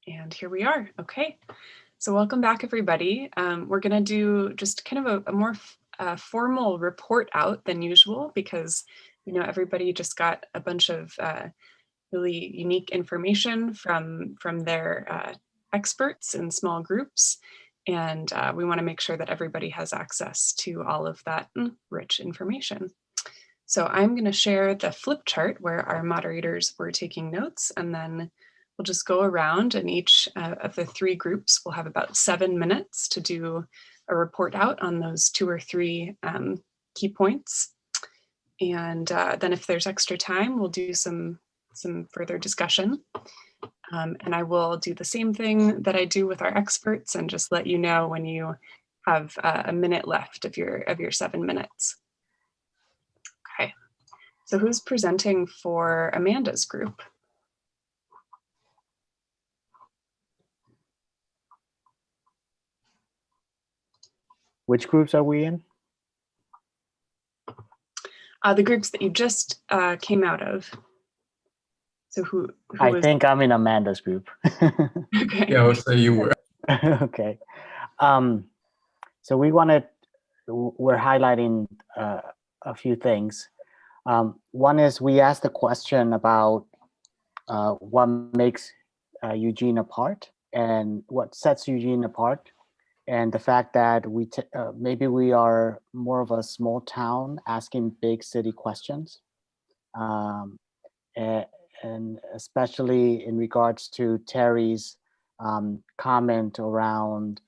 And here we are. Okay, so welcome back, everybody. We're going to do just kind of a more formal report out than usual because everybody just got a bunch of really unique information from their experts in small groups. And we want to make sure that everybody has access to all of that rich information. So I'm going to share the flip chart where our moderators were taking notes, and then we'll just go around, and each of the three groups will have about 7 minutes to do a report out on those 2 or 3 key points. And then if there's extra time, we'll do some further discussion. And I will do the same thing that I do with our experts and just let you know when you have a minute left of your 7 minutes. Okay, so who's presenting for Amanda's group? Which groups are we in? The groups that you just came out of. So who I think I'm in Amanda's group. Okay. Yeah, I would say you were. Okay. So we're highlighting a few things. One is we asked the question about what makes Eugene apart and what sets Eugene apart, and the fact that maybe we are more of a small town asking big city questions, and especially in regards to Terry's comment around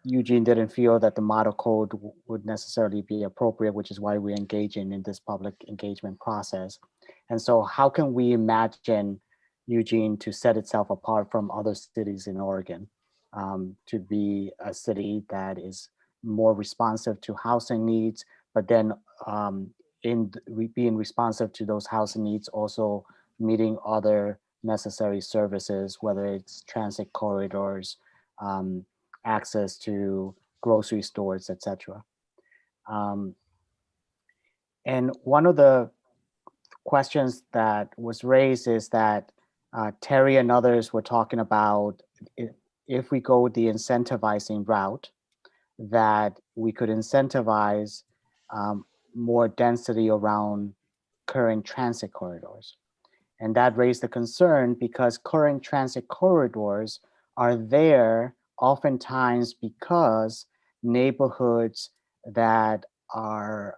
Eugene didn't feel that the model code would necessarily be appropriate, which is why we're engaging in this public engagement process. And so how can we imagine Eugene to set itself apart from other cities in Oregon, to be a city that is more responsive to housing needs, but then being responsive to those housing needs, also meeting other necessary services, whether it's transit corridors, access to grocery stores, etc. And one of the questions that was raised is that Terry and others were talking about if we go the incentivizing route, that we could incentivize more density around current transit corridors. And that raised the concern because current transit corridors are there oftentimes because neighborhoods that are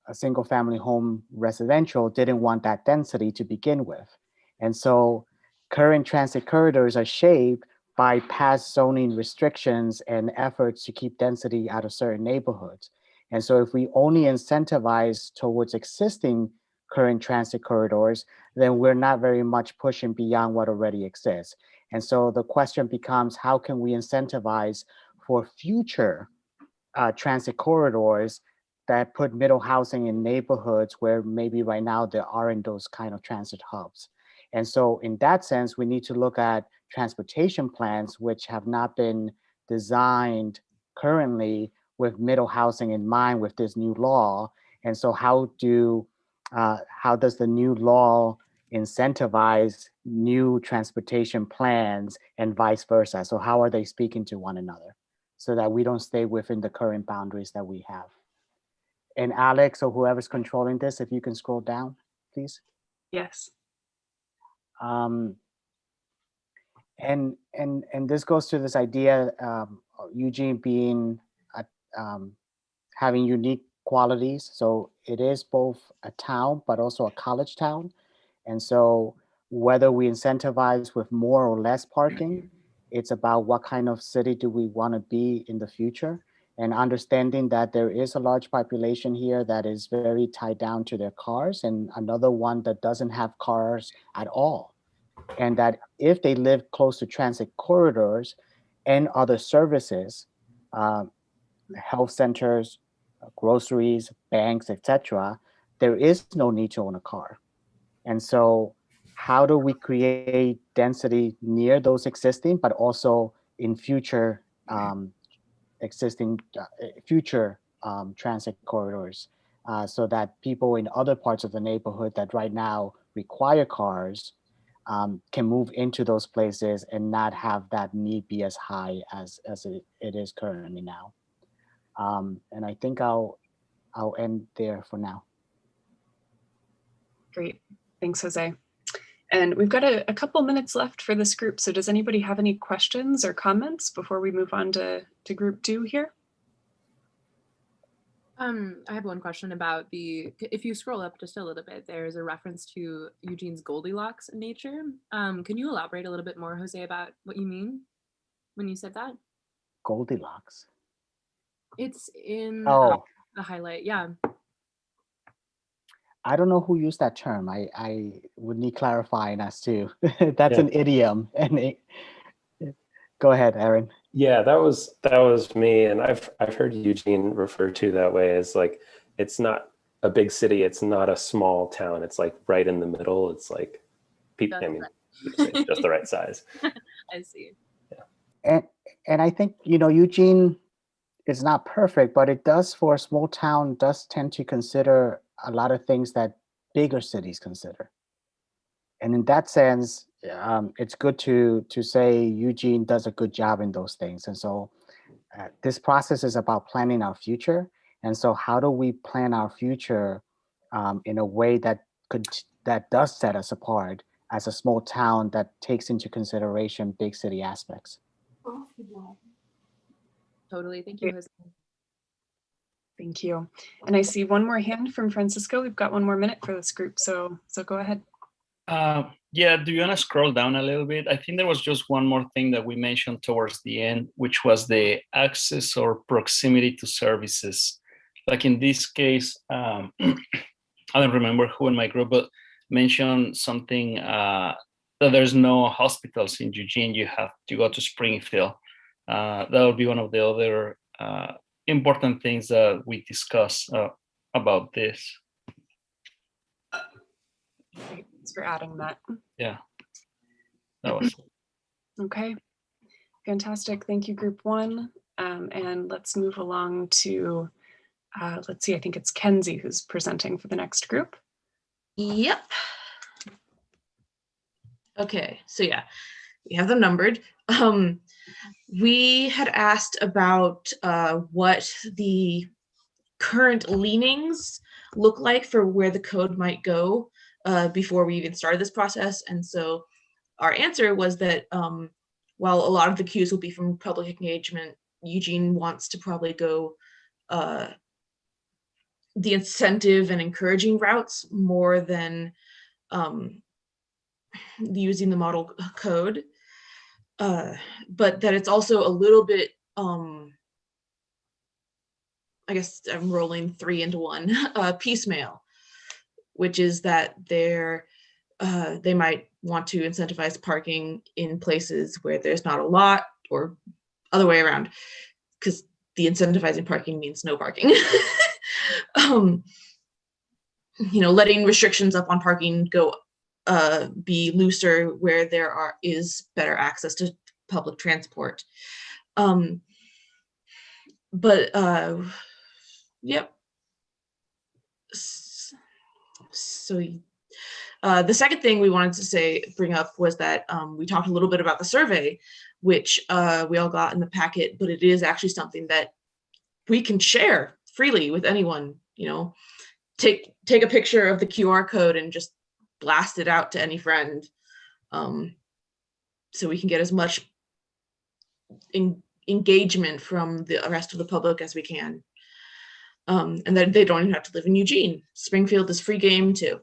a single family home residential didn't want that density to begin with. And so current transit corridors are shaped by past zoning restrictions and efforts to keep density out of certain neighborhoods. And so if we only incentivize towards existing current transit corridors, then we're not very much pushing beyond what already exists. And so the question becomes, how can we incentivize for future transit corridors that put middle housing in neighborhoods where maybe right now there aren't those kind of transit hubs? And so in that sense, we need to look at transportation plans which have not been designed currently with middle housing in mind with this new law. And so how does the new law incentivize new transportation plans and vice versa? So how are they speaking to one another so that we don't stay within the current boundaries that we have? And Alex, or whoever's controlling this, if you can scroll down, please. Yes. And this goes to this idea, Eugene being having unique qualities. So it is both a town, but also a college town. And so whether we incentivize with more or less parking, it's about what kind of city do we want to be in the future, and understanding that there is a large population here that is very tied down to their cars, and another one that doesn't have cars at all. And that if they live close to transit corridors and other services, health centers, groceries, banks, etc., there is no need to own a car. And so how do we create density near those existing, but also in future future transit corridors, so that people in other parts of the neighborhood that right now require cars can move into those places and not have that need be as high as it is currently now. And I think I'll end there for now. Great. Thanks, Jose. And we've got a couple minutes left for this group. So does anybody have any questions or comments before we move on to group 2 here? I have one question about if you scroll up just a little bit, there's a reference to Eugene's Goldilocks in nature. Can you elaborate a little bit more, Jose, about what you mean when you said that? Goldilocks. It's in Oh, the highlight, yeah. I don't know who used that term. I would need clarifying as to. That's an idiom. And go ahead, Aaron. Yeah, that was me, and I've heard Eugene referred to that way as like it's not a big city, it's not a small town, it's like right in the middle. It's like people, I mean, just the right size. I see. Yeah. And I think Eugene is not perfect, but it does, for a small town, does tend to consider a lot of things that bigger cities consider. And in that sense, it's good to say Eugene does a good job in those things. And so this process is about planning our future. And so how do we plan our future in a way that does set us apart as a small town that takes into consideration big city aspects? Totally. Thank you, Jose. Thank you. And I see one more hand from Francisco. We've got one more minute for this group, so go ahead. Yeah, do you want to scroll down a little bit? I think there was just one more thing that we mentioned towards the end, which was the access or proximity to services. Like in this case, I don't remember who in my group, but mentioned something that there's no hospitals in Eugene. You have to go to Springfield. That would be one of the other important things that we discuss about this. Thanks for adding that. Yeah, that was okay. Fantastic. Thank you, group 1. And let's move along to, let's see, I think it's Kenzie who's presenting for the next group. Yep. Okay, so yeah, we have them numbered. We had asked about what the current leanings look like for where the code might go before we even started this process. And so our answer was that while a lot of the cues will be from public engagement, Eugene wants to probably go the incentive and encouraging routes more than using the model code. But that it's also a little bit, I guess I'm rolling 3 into 1, piecemeal, which is that they might want to incentivize parking in places where there's not a lot, or other way around, because the incentivizing parking means no parking. Letting restrictions up on parking go be looser where there is better access to public transport. Yep. So the second thing we wanted to bring up was that we talked a little bit about the survey, which we all got in the packet, but it is actually something that we can share freely with anyone. Take a picture of the QR code and just blast it out to any friend, so we can get as much engagement from the rest of the public as we can. And then they don't even have to live in Eugene. Springfield is free game too.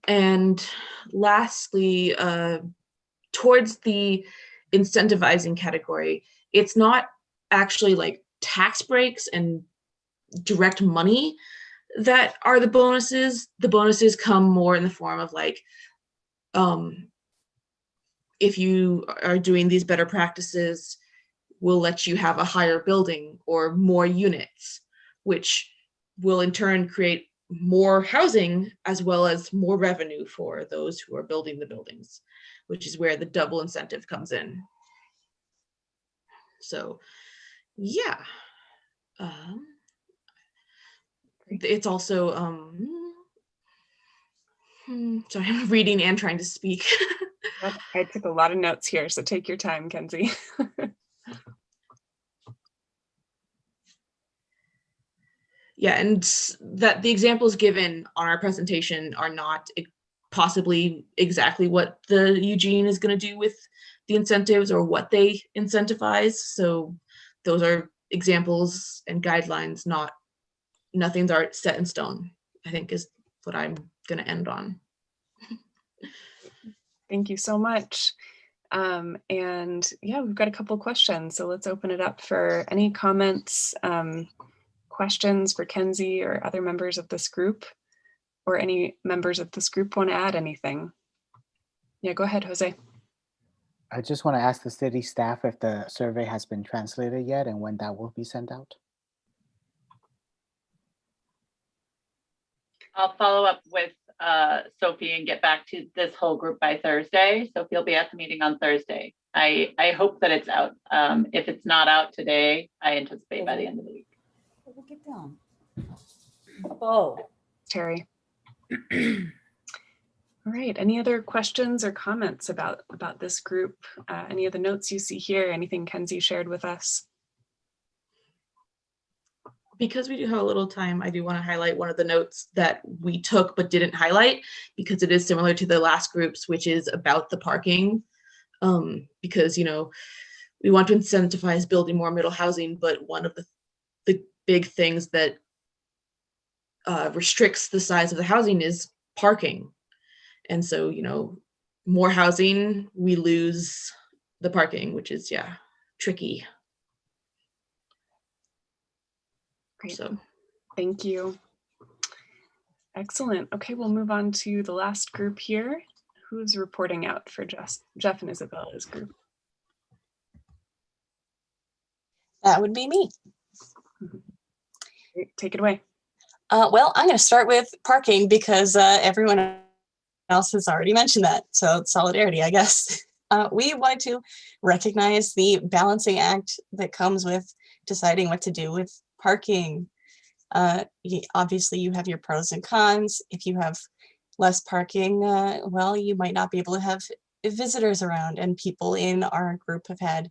And lastly, towards the incentivizing category, it's not actually like tax breaks and direct money that are the bonuses. The bonuses come more in the form of like, if you are doing these better practices, we'll let you have a higher building or more units, which will in turn create more housing as well as more revenue for those who are building the buildings, which is where the double incentive comes in. So, yeah. It's also Sorry, I'm reading and trying to speak. I took a lot of notes here, so take your time, Kenzie. Yeah, and that the examples given on our presentation are not possibly exactly what the Eugene is going to do with the incentives or what they incentivize. So those are examples and guidelines, nothing's set in stone, I think is what I'm going to end on. Thank you so much. And yeah, we've got a couple questions, so let's open it up for any comments, questions for Kenzie or other members of this group, or any members of this group want to add anything. Yeah, go ahead, Jose. I just want to ask the city staff if the survey has been translated yet and when that will be sent out. I'll follow up with Sophie and get back to this whole group by Thursday. Sophie will be at the meeting on Thursday. I hope that it's out. If it's not out today, I anticipate by the end of the week. We'll get down. Oh, Terry. All right, any other questions or comments about this group? Any of the notes you see here, anything Kenzie shared with us? Because we do have a little time, I do want to highlight one of the notes that we took but didn't highlight, because it is similar to the last groups, which is about the parking. Because, we want to incentivize building more middle housing, but one of the big things that restricts the size of the housing is parking. And so, more housing, we lose the parking, which is, tricky. Great. So, thank you. Excellent. Okay, we'll move on to the last group here. Who's reporting out for Jeff and Isabella's group? That would be me. Great. Take it away. Well, I'm going to start with parking because everyone else has already mentioned that. So solidarity, I guess. We wanted to recognize the balancing act that comes with deciding what to do with parking. Obviously, you have your pros and cons. If you have less parking, well, you might not be able to have visitors around, and people in our group have had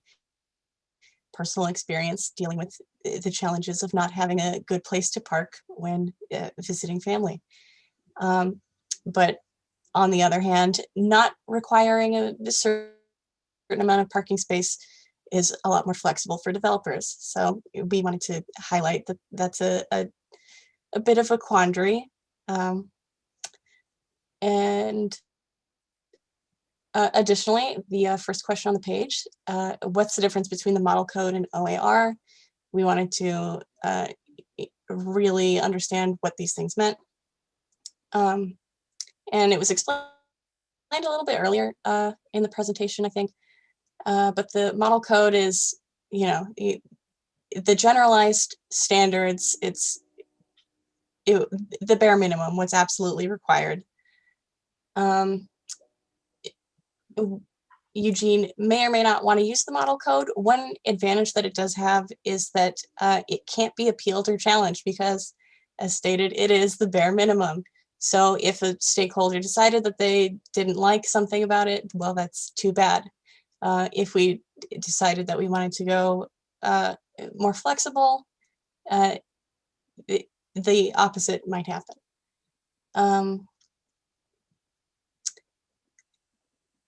personal experience dealing with the challenges of not having a good place to park when visiting family. But on the other hand, not requiring a certain amount of parking space is a lot more flexible for developers. So we wanted to highlight that that's a bit of a quandary. Additionally, the first question on the page, what's the difference between the model code and OAR? We wanted to really understand what these things meant. And it was explained a little bit earlier in the presentation, I think. But the model code is, the generalized standards, the bare minimum, what's absolutely required. Eugene may or may not want to use the model code. One advantage that it does have is that it can't be appealed or challenged because, as stated, it is the bare minimum. So if a stakeholder decided that they didn't like something about it, well, that's too bad. If we decided that we wanted to go more flexible, the opposite might happen.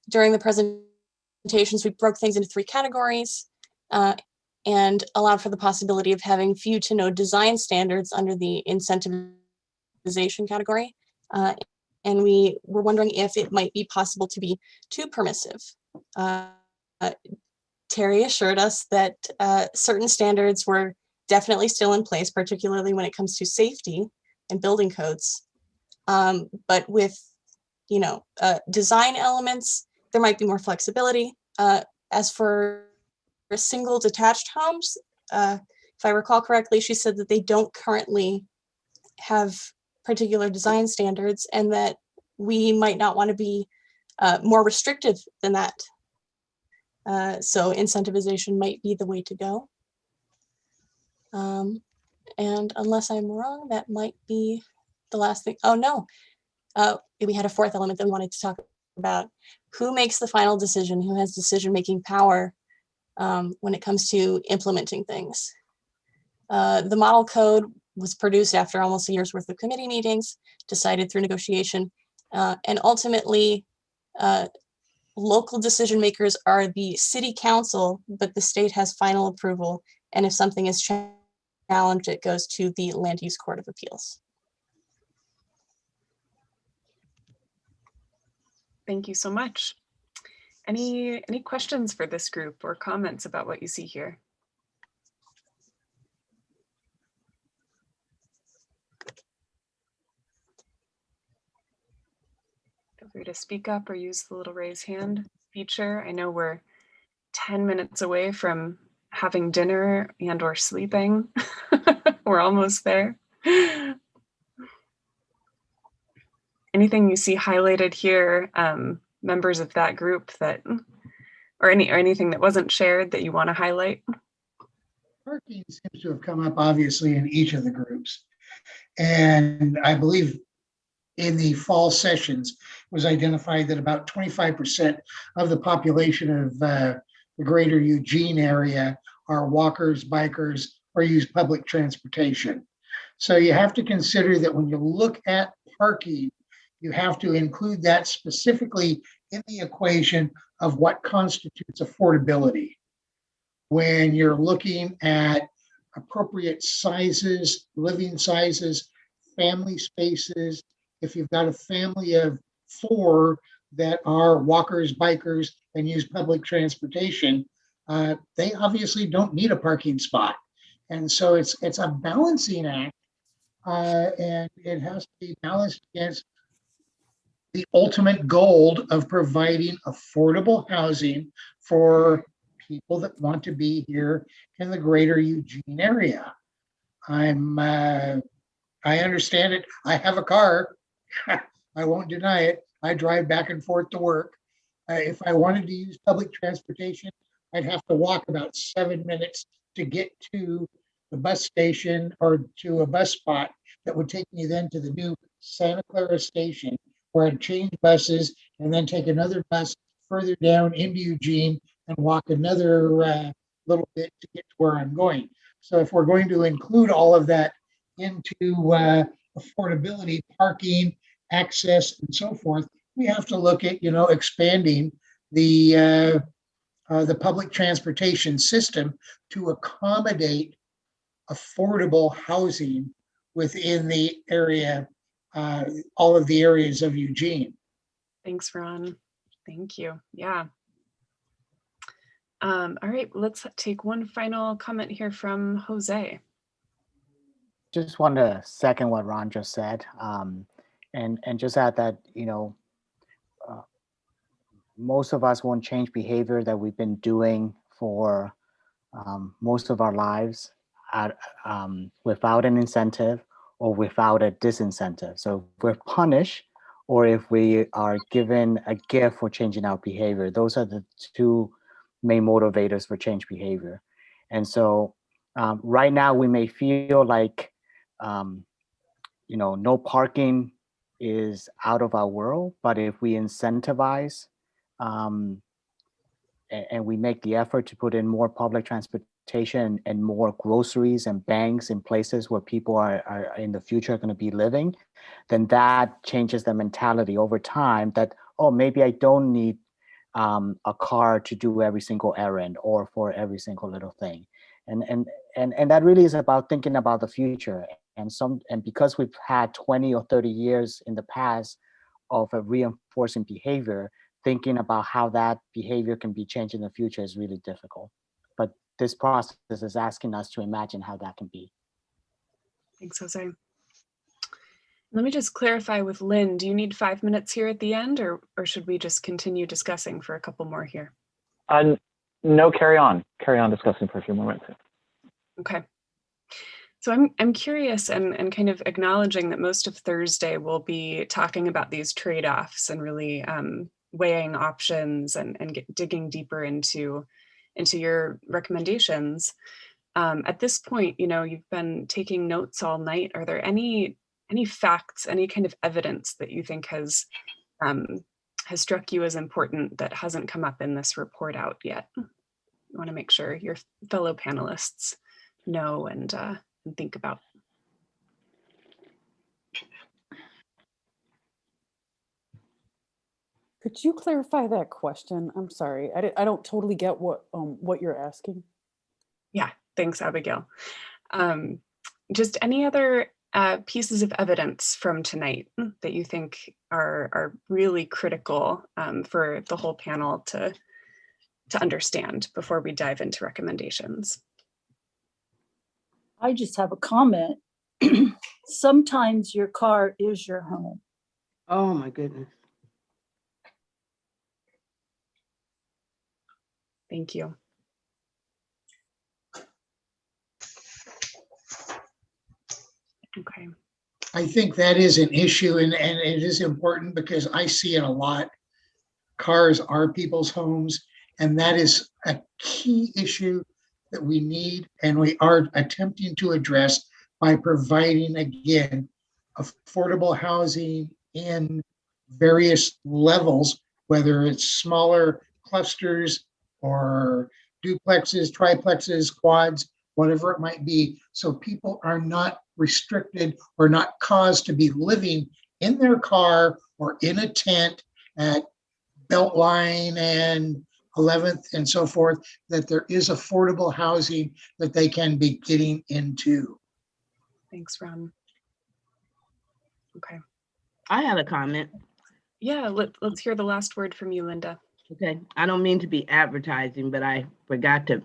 During the presentations, we broke things into 3 categories and allowed for the possibility of having few to no design standards under the incentivization category. And we were wondering if it might be possible to be too permissive. Terry assured us that certain standards were definitely still in place, particularly when it comes to safety and building codes. But with, design elements, there might be more flexibility. As for single detached homes, if I recall correctly, she said that they don't currently have particular design standards and that we might not want to be more restrictive than that. So incentivization might be the way to go. And unless I'm wrong, that might be the last thing. Oh no, we had a fourth element that we wanted to talk about. Who makes the final decision? Who has decision-making power when it comes to implementing things? The model code was produced after almost a year's worth of committee meetings, decided through negotiation, and ultimately, local decision makers are the city council, but the state has final approval. And if something is challenged, it goes to the Land Use Court of Appeals. Thank you so much. Any questions for this group or comments about what you see here? Feel free to speak up or use the little raise hand feature. I know we're 10 minutes away from having dinner and or sleeping. We're almost there. Anything you see highlighted here, members of that group that, or anything that wasn't shared that you want to highlight? Parking seems to have come up obviously in each of the groups. And I believe in the fall sessions it was identified that about 25% of the population of the greater Eugene area are walkers, bikers, or use public transportation. So you have to consider that when you look at parking, you have to include that specifically in the equation of what constitutes affordability. When you're looking at appropriate sizes, living sizes, family spaces, if you've got a family of 4 that are walkers, bikers, and use public transportation, they obviously don't need a parking spot. And so it's a balancing act, and it has to be balanced against the ultimate goal of providing affordable housing for people that want to be here in the greater Eugene area. I understand it. I have a car. I won't deny it. I drive back and forth to work. If I wanted to use public transportation, I'd have to walk about 7 minutes to get to the bus station or to a bus spot that would take me then to the new Santa Clara station, where I'd change buses and then take another bus further down into Eugene and walk another little bit to get to where I'm going. So if we're going to include all of that into affordability, parking, access, and so forth, we have to look at, expanding the public transportation system to accommodate affordable housing within the area, all of the areas of Eugene. Thanks, Ron. Thank you. Yeah. All right, let's take one final comment here from Jose. Just want to second what Ron just said, and just add that most of us won't change behavior that we've been doing for most of our lives without an incentive or without a disincentive. So if we're punished or if we are given a gift for changing our behavior, those are the two main motivators for change behavior. And so right now we may feel like no parking is out of our world, but if we incentivize and we make the effort to put in more public transportation and more groceries and banks in places where people are in the future going to be living, then that changes the mentality over time that, oh, maybe I don't need a car to do every single errand or for every single little thing. And that really is about thinking about the future. And because we've had 20 or 30 years in the past of a reinforcing behavior, thinking about how that behavior can be changed in the future is really difficult. But this process is asking us to imagine how that can be. Thanks, Jose. Let me just clarify with Lynn, do you need 5 minutes here at the end, or should we just continue discussing for a couple more here? No, carry on discussing for a few more minutes. Okay. So I'm curious and kind of acknowledging that most of Thursday we'll be talking about these trade-offs and really weighing options and digging deeper into your recommendations. At this point, you've been taking notes all night. Are there any any facts, any kind of evidence that you think has struck you as important that hasn't come up in this report out yet. You want to make sure your fellow panelists know and think about. Could you clarify that question? I'm sorry. I don't totally get what you're asking. Yeah, thanks, Abigail. Just any other pieces of evidence from tonight that you think are really critical for the whole panel to understand before we dive into recommendations? I just have a comment. Sometimes your car is your home. Oh my goodness. Thank you. Okay. I think that is an issue, and it is important because I see it a lot. Cars are people's homes, and that is a key issue that we need and we are attempting to address by providing, again, affordable housing in various levels, whether it's smaller clusters or duplexes, triplexes, quads, whatever it might be, so people are not restricted or not caused to be living in their car or in a tent at Beltline and 11th and so forth, that there is affordable housing that they can be getting into. Thanks, Ron. Okay. I had a comment. Yeah, let's hear the last word from you, Linda. Okay. I don't mean to be advertising, but I forgot to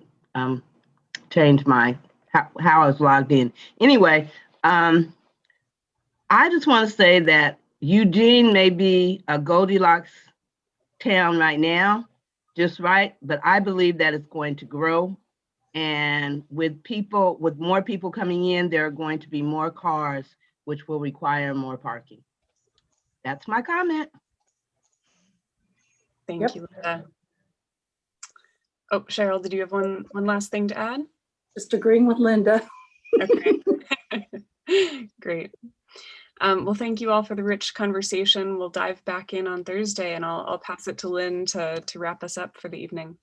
change my how I was logged in. Anyway, I just want to say that Eugene may be a Goldilocks town right now, just right, but I believe that it's going to grow. And with more people coming in, there are going to be more cars, which will require more parking. That's my comment. Thank you, Linda. Oh, Cheryl, did you have one last thing to add? Just agreeing with Linda. Okay. Great. Well, thank you all for the rich conversation. We'll dive back in on Thursday, and I'll pass it to Lynn to wrap us up for the evening.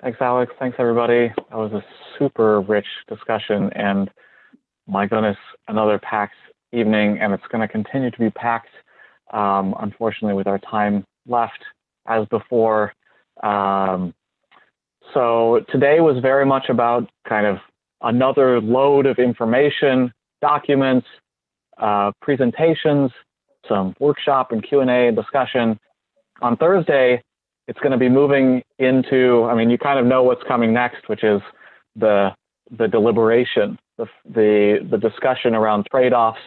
Thanks, Alex. Thanks, everybody. That was a super rich discussion, and my goodness, another packed evening, and it's going to continue to be packed, unfortunately, with our time left as before. So today was very much about kind of another load of information, documents, presentations, some workshop and Q&A and discussion. On Thursday, it's going to be moving into, I mean, you kind of know what's coming next, which is the deliberation, the discussion around trade-offs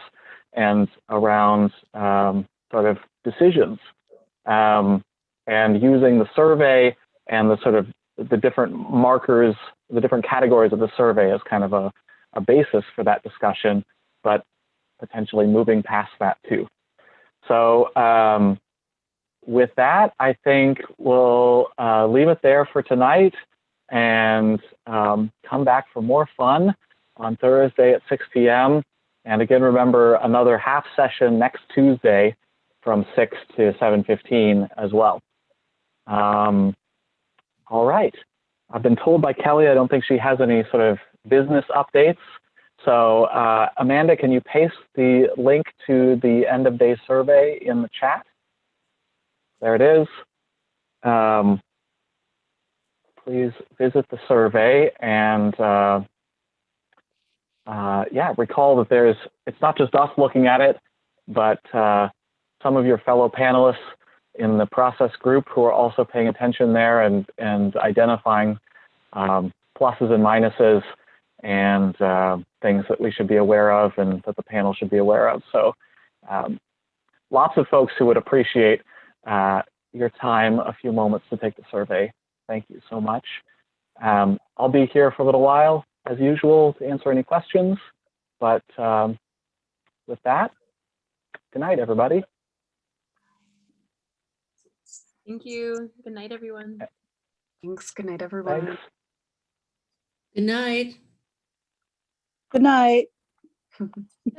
and around sort of decisions, and using the survey and the sort of the different markers, the different categories of the survey as kind of a basis for that discussion, but potentially moving past that too. So with that, I think we'll leave it there for tonight and come back for more fun on Thursday at 6 p.m. And again, remember another half session next Tuesday from 6 to 7:15 as well. All right. I've been told by Kelly, I don't think she has any sort of business updates. So Amanda, can you paste the link to the end of day survey in the chat? There it is. Please visit the survey and yeah, recall that it's not just us looking at it, but some of your fellow panelists in the process group who are also paying attention there and identifying pluses and minuses and things that we should be aware of and that the panel should be aware of. So lots of folks who would appreciate your time, a few moments to take the survey. Thank you so much. I'll be here for a little while, as usual, to answer any questions. But with that, good night, everybody. Thank you. Good night, everyone. Thanks. Good night, everyone. Thanks. Good night. Good night.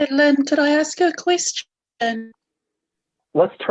Lynn, could I ask you a question? Let's turn